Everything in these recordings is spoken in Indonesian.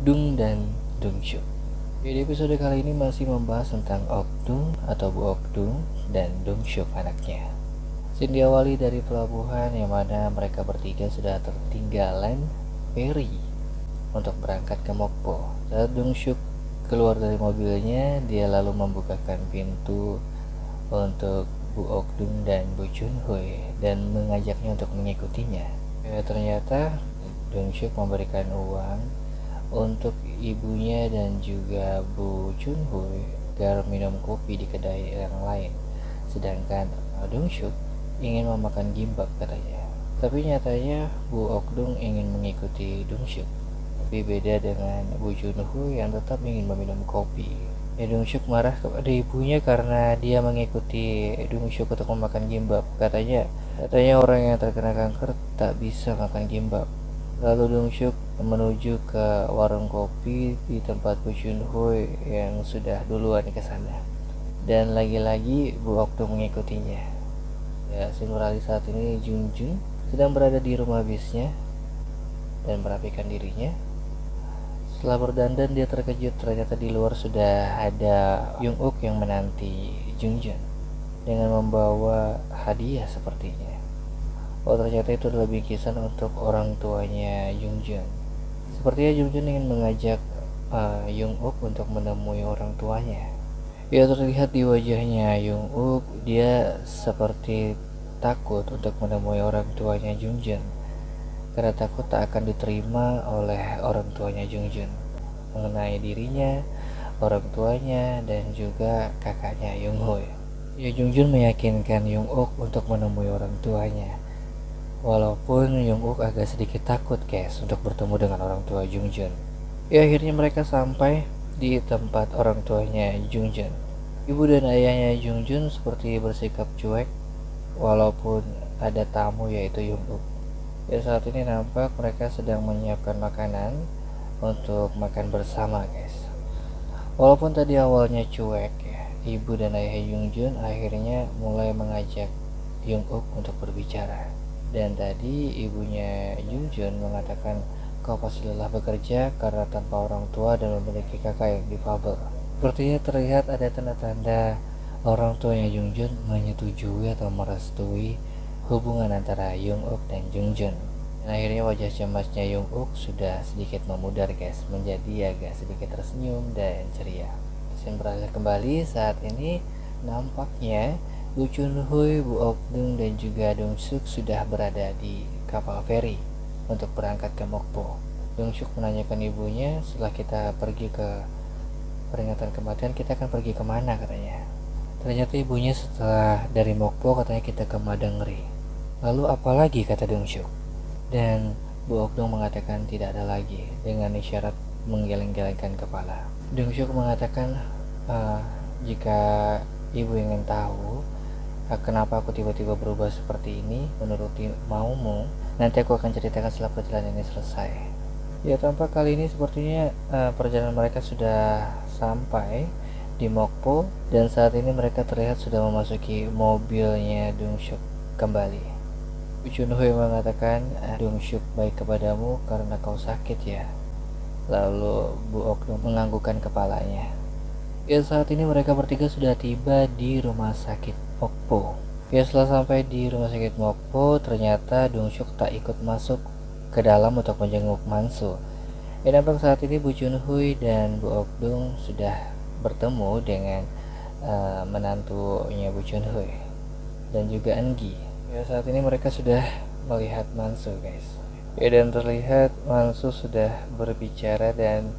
Dung dan Dungshuk. Di episode kali ini masih membahas tentang Okdung atau Bu Okdung dan Dungshuk anaknya. Scene diawali dari pelabuhan yang mana mereka bertiga sudah tertinggalan ferry untuk berangkat ke Mokpo. Saat Dungshuk keluar dari mobilnya, dia lalu membukakan pintu untuk Bu Okdung dan Bu Chunhui dan mengajaknya untuk mengikutinya. Ternyata Dungshuk memberikan uang untuk ibunya dan juga Bu Chunhui agar minum kopi di kedai yang lain, sedangkan Dungshuk ingin memakan gimbap katanya. Tapi nyatanya Bu Okdung ingin mengikuti Dungshuk, tapi beda dengan Bu Chunhui yang tetap ingin meminum kopi. Dungshuk marah kepada ibunya karena dia mengikuti Dungshuk untuk memakan gimbap. Katanya orang yang terkena kanker tak bisa makan gimbap. Lalu Dungshuk menuju ke warung kopi di tempat Bu Chunhui yang sudah duluan ke sana. Dan lagi-lagi Bu Okdung mengikutinya. Ya, simulasi saat ini Junjun sedang berada di rumah bisnya dan merapikan dirinya. Setelah berdandan, dia terkejut ternyata di luar sudah ada Jung-uk yang menanti Junjun dengan membawa hadiah sepertinya. Oh, ternyata itu adalah bingkisan untuk orang tuanya Junjun. Sepertinya Junjun ingin mengajak Jung-uk untuk menemui orang tuanya. Ya, terlihat di wajahnya Jung-uk, dia seperti takut untuk menemui orang tuanya Junjun karena takut tak akan diterima oleh orang tuanya Junjun mengenai dirinya, orang tuanya, dan juga kakaknya Jungho. Ya, Junjun meyakinkan Jung-uk untuk menemui orang tuanya. Walaupun Jung-uk agak sedikit takut guys untuk bertemu dengan orang tua Junjun. Ya, akhirnya mereka sampai di tempat orang tuanya Junjun. Ibu dan ayahnya Junjun seperti bersikap cuek walaupun ada tamu yaitu Jung-uk. Ya, saat ini nampak mereka sedang menyiapkan makanan untuk makan bersama guys. Walaupun tadi awalnya cuek ya, ibu dan ayah Junjun akhirnya mulai mengajak Jung-uk untuk berbicara. Dan tadi ibunya Junjun mengatakan kau pasti lelah bekerja karena tanpa orang tua dan memiliki kakak yang difabel. Sepertinya terlihat ada tanda-tanda orang tuanya Junjun menyetujui atau merestui hubungan antara Jung-uk dan Junjun. Dan akhirnya wajah cemasnya Jung-uk sudah sedikit memudar guys, menjadi agak sedikit tersenyum dan ceria. Scene beralih kembali saat ini nampaknya Bu Chunhui, Bu Okdung dan juga Dungshuk sudah berada di kapal feri untuk berangkat ke Mokpo. Dungshuk menanyakan ibunya, setelah kita pergi ke peringatan kematian kita akan pergi kemana katanya. Ternyata ibunya setelah dari Mokpo katanya kita ke Madangri. Lalu apa lagi kata Dungshuk? Dan Bu Okdung mengatakan tidak ada lagi dengan isyarat menggeleng-gelengkan kepala. Dungshuk mengatakan jika ibu ingin tahu kenapa aku tiba-tiba berubah seperti ini menuruti maumu, nanti aku akan ceritakan setelah perjalanan ini selesai. Ya, tampak kali ini sepertinya perjalanan mereka sudah sampai di Mokpo dan saat ini mereka terlihat sudah memasuki mobilnya Dungshuk kembali. Bu Chunhui mengatakan Dungshuk baik kepadamu karena kau sakit ya. Lalu Bu Okdung menganggukkan kepalanya. Ya, saat ini mereka bertiga sudah tiba di rumah sakit Mokpo. Ya, setelah sampai di rumah sakit Mokpo, ternyata Dungshuk tak ikut masuk ke dalam untuk menjenguk Mansu. Ya, nampak saat ini Bu Chunhui dan Bu Okdung sudah bertemu dengan menantunya Bu Chunhui dan juga Engi. Ya, saat ini mereka sudah melihat Mansu guys. Ya, dan terlihat Mansu sudah berbicara dan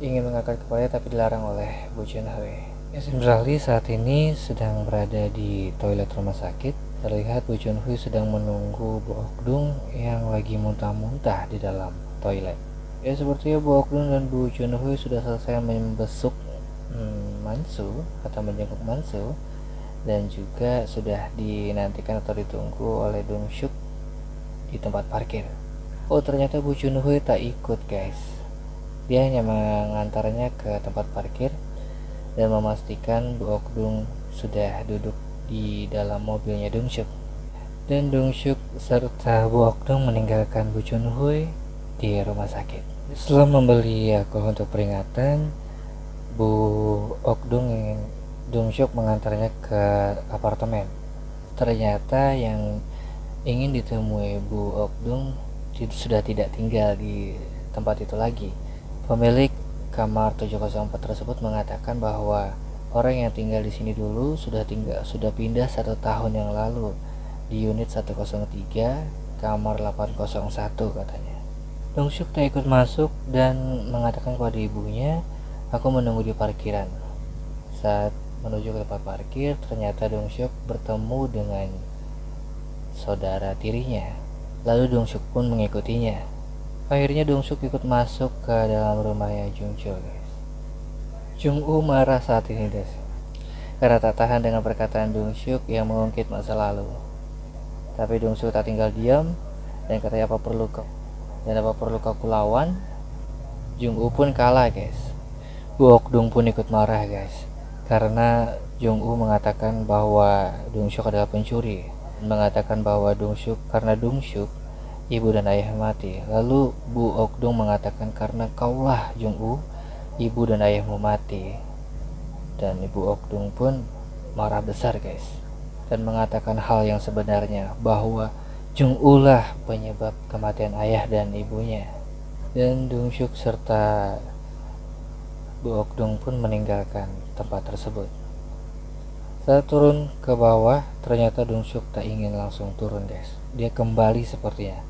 ingin mengangkat kepalanya tapi dilarang oleh Bu Chunhui. Ya, Sindrali saat ini sedang berada di toilet rumah sakit. Terlihat Bu Chunhui sedang menunggu Bu Okdung yang lagi muntah-muntah di dalam toilet. Ya, sepertinya Bu Okdung dan Bu Chunhui sudah selesai membesuk Mansu atau menjenguk Mansu dan juga sudah dinantikan atau ditunggu oleh Dungshuk di tempat parkir. Oh, ternyata Bu Chunhui tak ikut guys. Dia hanya mengantarnya ke tempat parkir dan memastikan Bu Okdung sudah duduk di dalam mobilnya Dungshuk. Dan Dungshuk serta Bu Okdung meninggalkan Bu Chunhui di rumah sakit. Setelah membeli alkohol untuk peringatan, Bu Okdung ingin Dongsyuk mengantarnya ke apartemen. Ternyata yang ingin ditemui Bu Okdung sudah tidak tinggal di tempat itu lagi. Pemilik kamar 704 tersebut mengatakan bahwa orang yang tinggal di sini dulu sudah pindah 1 tahun yang lalu di unit 103 kamar 801 katanya. Dongsyuk tak ikut masuk dan mengatakan kepada ibunya, "Aku menunggu di parkiran." Saat menuju ke tempat parkir, ternyata Dongsyuk bertemu dengan saudara tirinya. Lalu Dongsyuk pun mengikutinya. Akhirnya Dongsyuk ikut masuk ke dalam rumahnya Jungchul, guys. Jung-woo marah saat ini, guys, karena tak tahan dengan perkataan Dongsyuk yang mengungkit masa lalu. Tapi Dongsyuk tak tinggal diam dan katanya, apa perlu kau lawan? Jung-woo pun kalah, guys. Bu Okdung pun ikut marah, guys, karena Jung-woo mengatakan bahwa Dongsyuk adalah pencuri, mengatakan bahwa karena Dongsyuk ibu dan ayah mati. Lalu Bu Okdung mengatakan, karena kaulah Jung-woo, ibu dan ayahmu mati. Dan Ibu Okdung pun marah besar, guys, dan mengatakan hal yang sebenarnya, bahwa Jung-woo lah penyebab kematian ayah dan ibunya. Dan Dongsyuk serta Bu Okdung pun meninggalkan tempat tersebut. Saat turun ke bawah, ternyata Dongsyuk tak ingin langsung turun, guys. Dia kembali sepertinya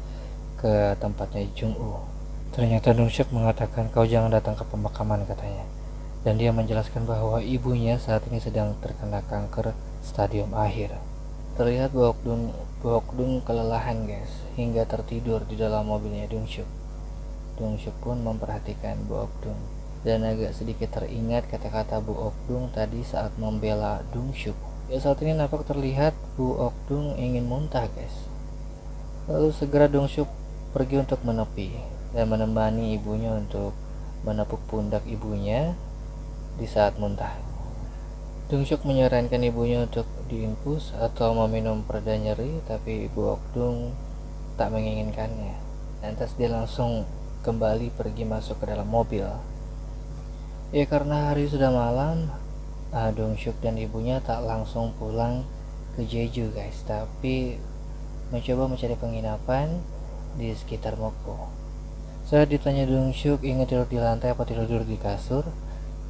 ke tempatnya Jung-woo. Ternyata Dongsyuk mengatakan, "Kau jangan datang ke pemakaman," katanya. Dan dia menjelaskan bahwa ibunya saat ini sedang terkena kanker stadium akhir. Terlihat Bu Okdung kelelahan, guys, hingga tertidur di dalam mobilnya Dongsyuk. Dongsyuk pun memperhatikan Bu Okdung dan agak sedikit teringat kata-kata Bu Okdung tadi saat membela Dongsyuk. Ya, saat ini nampak terlihat Bu Okdung ingin muntah, guys. Lalu segera Dongsyuk pergi untuk menepi dan menemani ibunya untuk menepuk pundak ibunya di saat muntah. Dongsyuk menyarankan ibunya untuk diinfus atau meminum pereda nyeri, tapi Ibu Okdung tak menginginkannya. Lantas dia langsung kembali pergi masuk ke dalam mobil. Ya, karena hari sudah malam, Dongsyuk dan ibunya tak langsung pulang ke Jeju, guys, tapi mencoba mencari penginapan di sekitar Mokpo. Saat ditanya Dongsyuk ingin tidur di lantai apa tidur di kasur,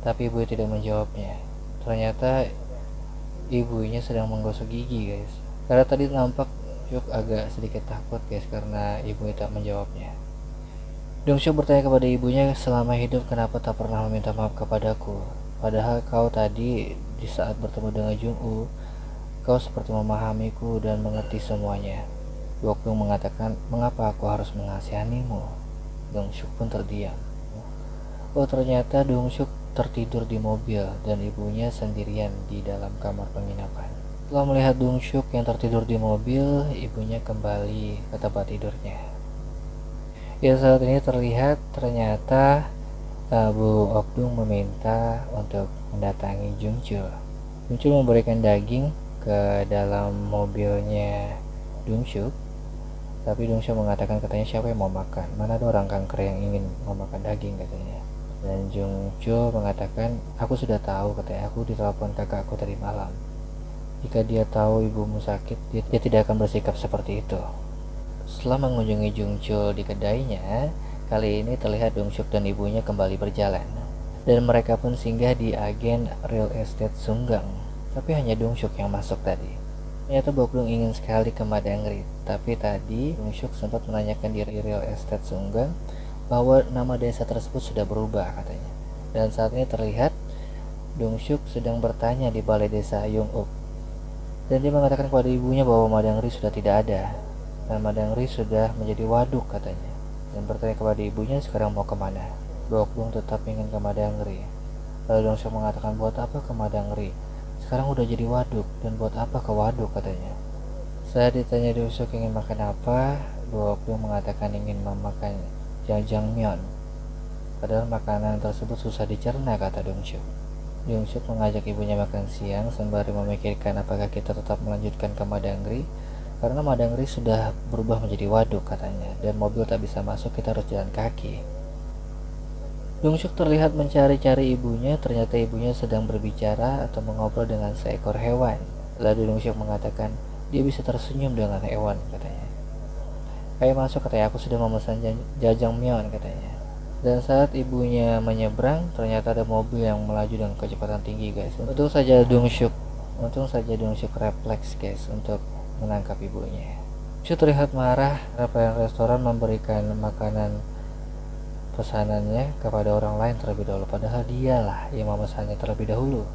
tapi ibu tidak menjawabnya. Ternyata ibunya sedang menggosok gigi, guys. Karena tadi nampak Dongsyuk agak sedikit takut, guys, karena ibunya tak menjawabnya. Dongsyuk bertanya kepada ibunya, "Selama hidup kenapa tak pernah meminta maaf kepadaku? Padahal kau tadi di saat bertemu dengan Jung-woo, kau seperti memahamiku dan mengerti semuanya." Bu Okdung mengatakan, "Mengapa aku harus mengasihanimu?" Dongsyuk pun terdiam. Oh, ternyata Dongsyuk tertidur di mobil dan ibunya sendirian di dalam kamar penginapan. Setelah melihat Dongsyuk yang tertidur di mobil, ibunya kembali ke tempat tidurnya. Ya, saat ini terlihat ternyata Bu Okdung meminta untuk mendatangi Jungchul. Jungchul memberikan daging ke dalam mobilnya Dongsyuk, tapi Dongsyuk mengatakan, katanya, "Siapa yang mau makan? Mana ada orang kanker yang ingin memakan daging," katanya. Dan Jungchul mengatakan, "Aku sudah tahu," katanya, "aku ditelepon kakakku tadi malam. Jika dia tahu ibumu sakit, dia tidak akan bersikap seperti itu." Setelah mengunjungi Jungchul di kedainya, kali ini terlihat Dongsyuk dan ibunya kembali berjalan. Dan mereka pun singgah di agen real estate Sunggang. Tapi hanya Dongsyuk yang masuk tadi. Ternyata Bu Okdung ingin sekali ke Madangri. Tapi tadi Dongsyuk sempat menanyakan di real estate Sunggang bahwa nama desa tersebut sudah berubah, katanya. Dan saat ini terlihat Dongsyuk sedang bertanya di balai desa Yonguk. Dan dia mengatakan kepada ibunya bahwa Madangri sudah tidak ada. Dan Madangri sudah menjadi waduk, katanya. Dan bertanya kepada ibunya, sekarang mau kemana? Bu Okdung tetap ingin ke Madangri. Lalu Dongsyuk mengatakan, "Buat apa ke Madangri? Sekarang udah jadi waduk, dan buat apa ke waduk?" katanya. Saat ditanya Dongsyuk ingin makan apa, Bu Okdung mengatakan ingin memakan jajangmyeon. Padahal makanan tersebut susah dicerna, kata Dongsyuk. Dongsyuk mengajak ibunya makan siang sembari memikirkan apakah kita tetap melanjutkan ke Madangri, karena Madangri sudah berubah menjadi waduk, katanya, dan mobil tak bisa masuk, kita harus jalan kaki. Dongsyuk terlihat mencari-cari ibunya, ternyata ibunya sedang berbicara atau mengobrol dengan seekor hewan. Lalu Dongsyuk mengatakan, dia bisa tersenyum dengan hewan, katanya. Ayo masuk, katanya, aku sudah memesan jajangmyeon, katanya. Dan saat ibunya menyeberang, ternyata ada mobil yang melaju dengan kecepatan tinggi, guys. Untung saja Dongsyuk refleks, guys, untuk menangkap ibunya. Dongsyuk terlihat marah karena restoran memberikan makanan pesanannya kepada orang lain terlebih dahulu, padahal dialah yang memesannya terlebih dahulu.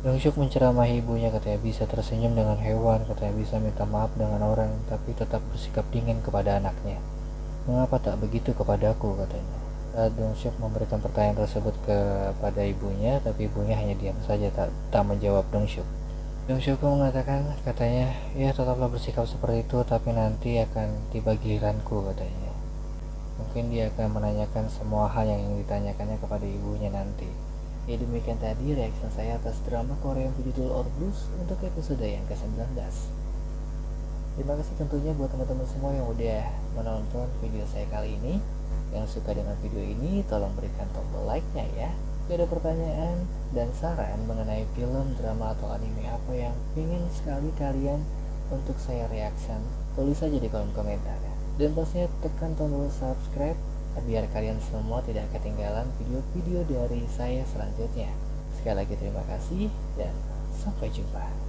Dongsyuk menceramahi ibunya, katanya, bisa tersenyum dengan hewan, katanya, bisa minta maaf dengan orang, tapi tetap bersikap dingin kepada anaknya. Mengapa tak begitu kepadaku, katanya. Dongsyuk memberikan pertanyaan tersebut kepada ibunya, tapi ibunya hanya diam saja, tak menjawab Dongsyuk. Dongsyuk mengatakan, katanya, ya tetaplah bersikap seperti itu, tapi nanti akan tiba giliranku, katanya. Mungkin dia akan menanyakan semua hal yang ingin ditanyakannya kepada ibunya nanti. Ya, demikian tadi reaksi saya atas drama Korea yang berjudul Our Blues untuk episode yang ke-19. Terima kasih tentunya buat teman-teman semua yang udah menonton video saya kali ini. Yang suka dengan video ini, tolong berikan tombol like-nya ya. Jika ada pertanyaan dan saran mengenai film, drama, atau anime apa yang ingin sekali kalian untuk saya reaction, tulis saja di kolom komentar. Dan pastinya tekan tombol subscribe biar kalian semua tidak ketinggalan video-video dari saya selanjutnya. Sekali lagi terima kasih dan sampai jumpa.